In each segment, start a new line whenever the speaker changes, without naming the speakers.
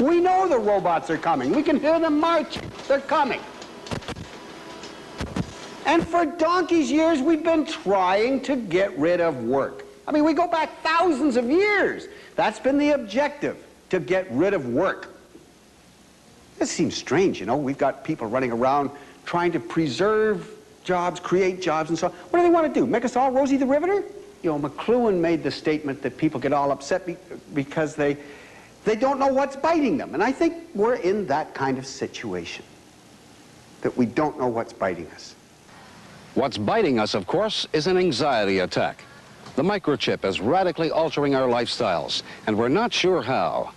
We know the robots are coming. We can hear them marching. They're coming. And for donkey's years, we've been trying to get rid of work. I mean, we go back thousands of years. That's been the objective, to get rid of work. This seems strange, you know. We've got people running around trying to preserve jobs, create jobs, and so on. What do they want to do? Make us all Rosie the Riveter? You know, McLuhan made the statement that people get all upset because they don't know what's biting them. And I think we're in that kind of situation, that we don't know what's biting us.
What's biting us, of course, is an anxiety attack. The microchip is radically altering our lifestyles, and we're not sure how.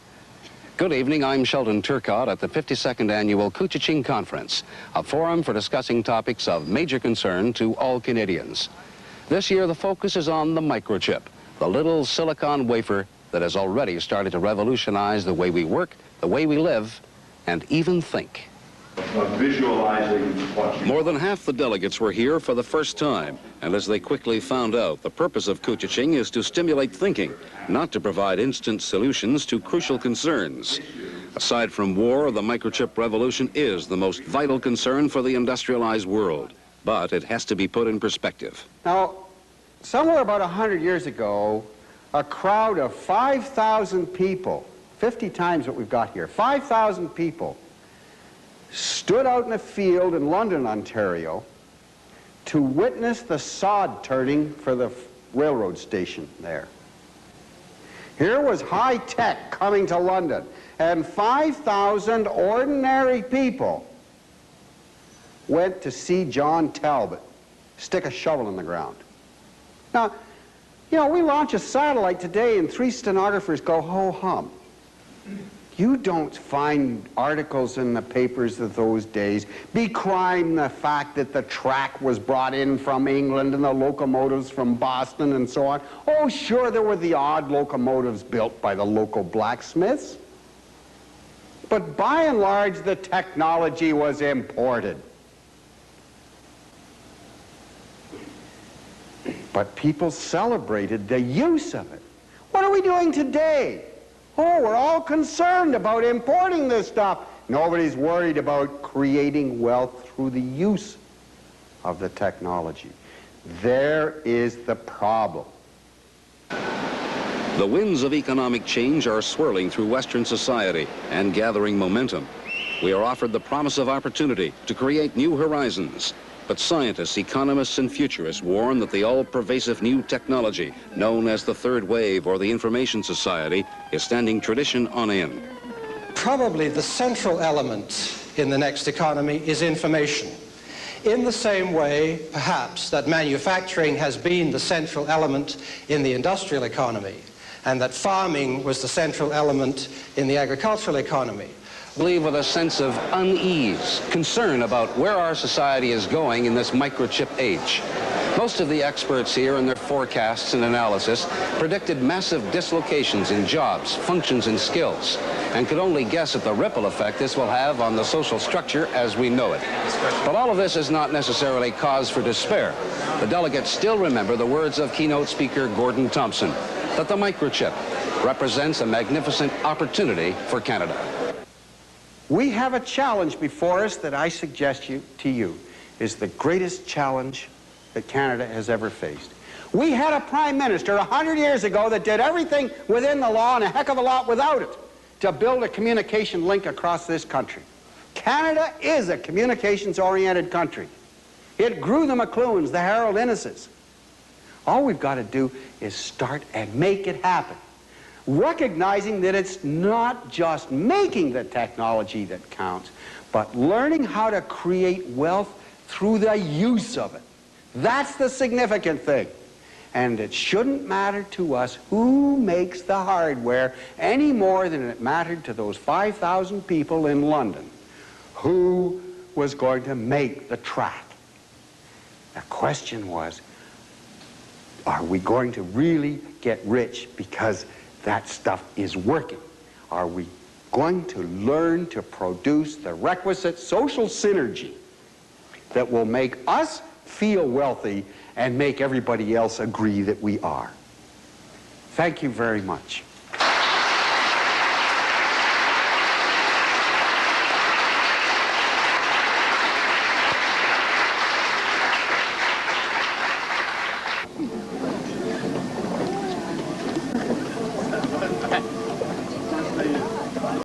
Good evening, I'm Sheldon Turcotte at the 52nd Annual Couchiching Conference, a forum for discussing topics of major concern to all Canadians. This year, the focus is on the microchip, the little silicon wafer that has already started to revolutionize the way we work, the way we live, and even think.
Visualizing what you...
More than half the delegates were here for the first time, and as they quickly found out, the purpose of Couchiching is to stimulate thinking, not to provide instant solutions to crucial concerns. Aside from war, the microchip revolution is the most vital concern for the industrialized world, but it has to be put in perspective.
Now, somewhere about 100 years ago, a crowd of 5,000 people, 50 times what we've got here, 5,000 people, stood out in a field in London, Ontario, to witness the sod turning for the railroad station there. Here was high tech coming to London, and 5,000 ordinary people went to see John Talbot stick a shovel in the ground. Now, you know, we launch a satellite today and 3 stenographers go ho-hum. You don't find articles in the papers of those days decrying the fact that the track was brought in from England and the locomotives from Boston and so on. Oh, sure, there were the odd locomotives built by the local blacksmiths. But by and large, the technology was imported. But people celebrated the use of it. What are we doing today? Oh, we're all concerned about importing this stuff. Nobody's worried about creating wealth through the use of the technology. There is the problem.
The winds of economic change are swirling through Western society and gathering momentum. We are offered the promise of opportunity to create new horizons. But scientists, economists, and futurists warn that the all-pervasive new technology, known as the third wave or the information society, is standing tradition on end.
Probably the central element in the next economy is information. In the same way, perhaps, that manufacturing has been the central element in the industrial economy, and that farming was the central element in the agricultural economy.
Leave with a sense of unease, concern about where our society is going in this microchip age. Most of the experts here in their forecasts and analysis predicted massive dislocations in jobs, functions, and skills, and could only guess at the ripple effect this will have on the social structure as we know it. But all of this is not necessarily cause for despair. The delegates still remember the words of keynote speaker Bruce Thompson, that the microchip represents a magnificent opportunity for Canada.
We have a challenge before us that I suggest to you is the greatest challenge that Canada has ever faced. We had a prime minister 100 years ago that did everything within the law and a heck of a lot without it to build a communication link across this country. Canada is a communications-oriented country. It grew the McLuhans, the Harold Inneses. All we've got to do is start and make it happen, recognizing that it's not just making the technology that counts, but learning how to create wealth through the use of it. That's the significant thing. And it shouldn't matter to us who makes the hardware any more than it mattered to those 5,000 people in London who was going to make the track. The question was, are we going to really get rich because that stuff is working? Are we going to learn to produce the requisite social synergy that will make us feel wealthy and make everybody else agree that we are? Thank you very much.